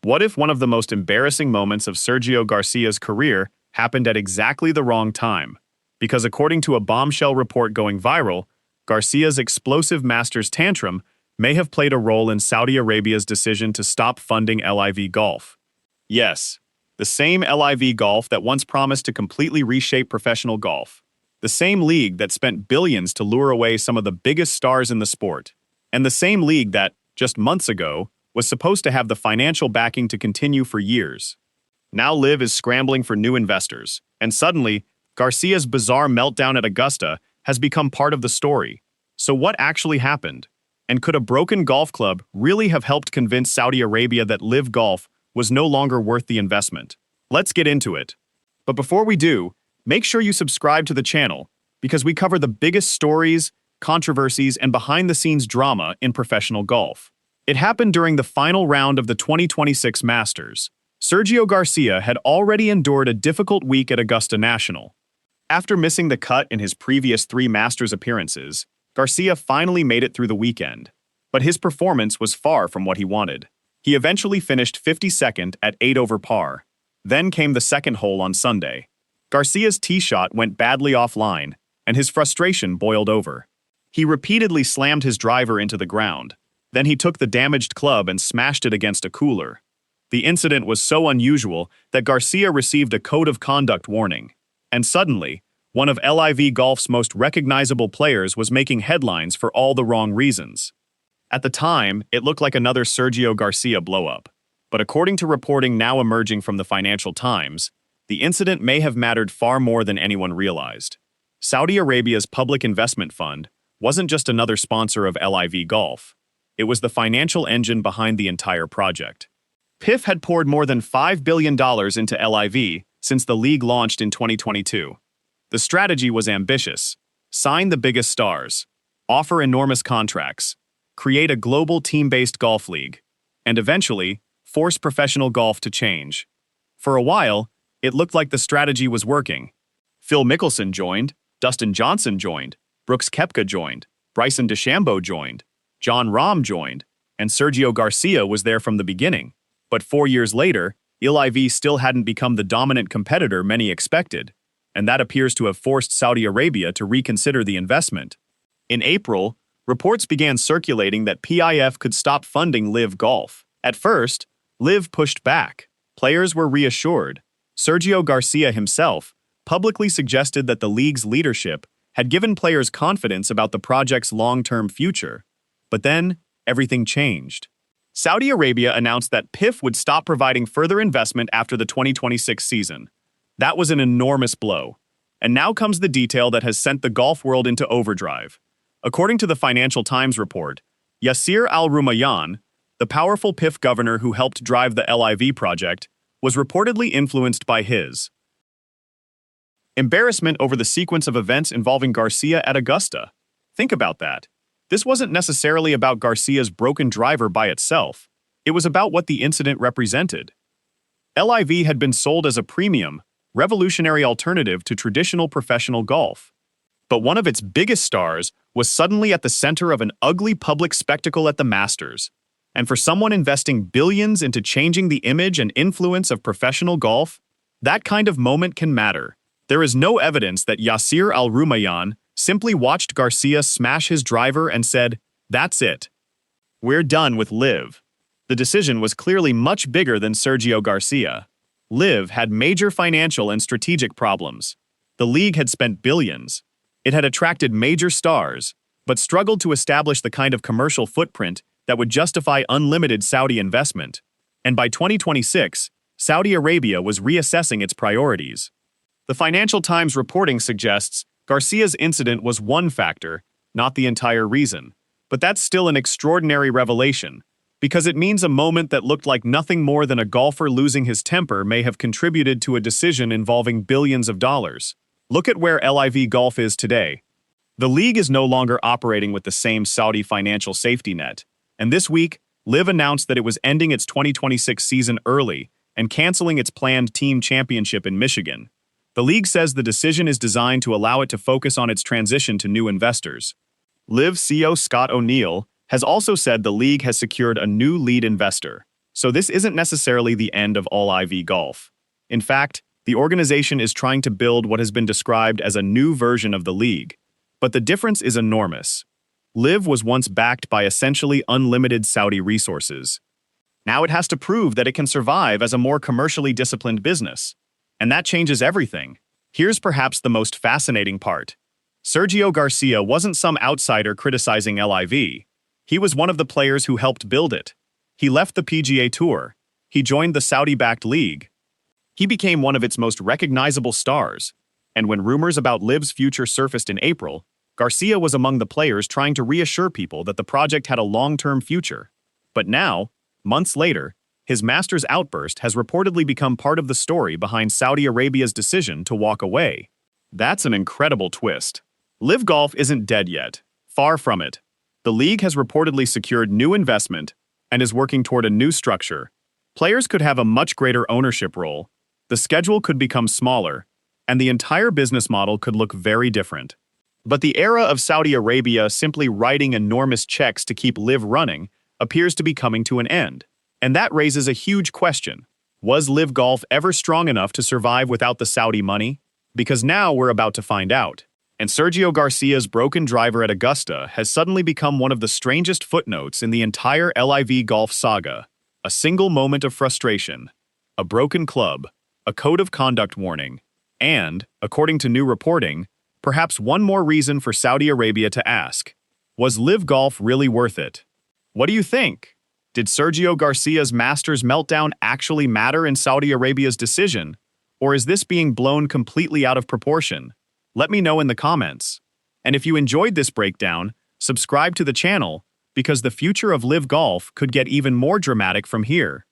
What if one of the most embarrassing moments of Sergio Garcia's career happened at exactly the wrong time? Because according to a bombshell report going viral, Garcia's explosive Masters tantrum may have played a role in Saudi Arabia's decision to stop funding LIV Golf. Yes, the same LIV Golf that once promised to completely reshape professional golf. The same league that spent billions to lure away some of the biggest stars in the sport. And the same league that, just months ago, was supposed to have the financial backing to continue for years. Now LIV is scrambling for new investors, and suddenly, Garcia's bizarre meltdown at Augusta has become part of the story. So what actually happened? And could a broken golf club really have helped convince Saudi Arabia that LIV Golf was no longer worth the investment? Let's get into it. But before we do, make sure you subscribe to the channel, because we cover the biggest stories, controversies, and behind-the-scenes drama in professional golf. It happened during the final round of the 2026 Masters. Sergio Garcia had already endured a difficult week at Augusta National. After missing the cut in his previous 3 Masters appearances, Garcia finally made it through the weekend. But his performance was far from what he wanted. He eventually finished 52nd at 8 over par. Then came the second hole on Sunday. Garcia's tee shot went badly offline, and his frustration boiled over. He repeatedly slammed his driver into the ground. Then he took the damaged club and smashed it against a cooler. The incident was so unusual that Garcia received a code of conduct warning. And suddenly, one of LIV Golf's most recognizable players was making headlines for all the wrong reasons. At the time, it looked like another Sergio Garcia blow-up. But according to reporting now emerging from the Financial Times, the incident may have mattered far more than anyone realized. Saudi Arabia's public investment fund wasn't just another sponsor of LIV Golf. It was the financial engine behind the entire project. PIF had poured more than $5 billion into LIV since the league launched in 2022. The strategy was ambitious: sign the biggest stars, offer enormous contracts, create a global team-based golf league, and eventually, force professional golf to change. For a while, it looked like the strategy was working. Phil Mickelson joined, Dustin Johnson joined, Brooks Koepka joined, Bryson DeChambeau joined, Jon Rahm joined, and Sergio Garcia was there from the beginning. But 4 years later, LIV still hadn't become the dominant competitor many expected, and that appears to have forced Saudi Arabia to reconsider the investment. In April, reports began circulating that PIF could stop funding LIV Golf. At first, LIV pushed back. Players were reassured. Sergio Garcia himself publicly suggested that the league's leadership had given players confidence about the project's long-term future. But then, everything changed. Saudi Arabia announced that PIF would stop providing further investment after the 2026 season. That was an enormous blow. And now comes the detail that has sent the golf world into overdrive. According to the Financial Times report, Yasir Al-Rumayyan, the powerful PIF governor who helped drive the LIV project, was reportedly influenced by his embarrassment over the sequence of events involving Garcia at Augusta. Think about that. This wasn't necessarily about Garcia's broken driver by itself. It was about what the incident represented. LIV had been sold as a premium, revolutionary alternative to traditional professional golf. But one of its biggest stars was suddenly at the center of an ugly public spectacle at the Masters. And for someone investing billions into changing the image and influence of professional golf, that kind of moment can matter. There is no evidence that Yasir Al-Rumayyan simply watched Garcia smash his driver and said, "That's it. We're done with LIV." The decision was clearly much bigger than Sergio Garcia. LIV had major financial and strategic problems. The league had spent billions. It had attracted major stars, but struggled to establish the kind of commercial footprint that would justify unlimited Saudi investment. And by 2026, Saudi Arabia was reassessing its priorities. The Financial Times reporting suggests Garcia's incident was one factor, not the entire reason. But that's still an extraordinary revelation, because it means a moment that looked like nothing more than a golfer losing his temper may have contributed to a decision involving billions of dollars. Look at where LIV Golf is today. The league is no longer operating with the same Saudi financial safety net, and this week, LIV announced that it was ending its 2026 season early and canceling its planned team championship in Michigan. The league says the decision is designed to allow it to focus on its transition to new investors. LIV CEO Scott O'Neill has also said the league has secured a new lead investor. So this isn't necessarily the end of all IV golf. In fact, the organization is trying to build what has been described as a new version of the league. But the difference is enormous. LIV was once backed by essentially unlimited Saudi resources. Now it has to prove that it can survive as a more commercially disciplined business. And that changes everything. Here's perhaps the most fascinating part. Sergio Garcia wasn't some outsider criticizing LIV. He was one of the players who helped build it. He left the PGA Tour. He joined the Saudi-backed league. He became one of its most recognizable stars. And when rumors about LIV's future surfaced in April, Garcia was among the players trying to reassure people that the project had a long-term future. But now, months later, his Masters outburst has reportedly become part of the story behind Saudi Arabia's decision to walk away. That's an incredible twist. LIV Golf isn't dead yet. Far from it. The league has reportedly secured new investment and is working toward a new structure. Players could have a much greater ownership role, the schedule could become smaller, and the entire business model could look very different. But the era of Saudi Arabia simply writing enormous checks to keep LIV running appears to be coming to an end. And that raises a huge question. Was LIV Golf ever strong enough to survive without the Saudi money? Because now we're about to find out. And Sergio Garcia's broken driver at Augusta has suddenly become one of the strangest footnotes in the entire LIV Golf saga. A single moment of frustration, a broken club, a code of conduct warning, and, according to new reporting, perhaps one more reason for Saudi Arabia to ask, was LIV Golf really worth it? What do you think? Did Sergio Garcia's Masters meltdown actually matter in Saudi Arabia's decision? Or is this being blown completely out of proportion? Let me know in the comments. And if you enjoyed this breakdown, subscribe to the channel, because the future of LIV Golf could get even more dramatic from here.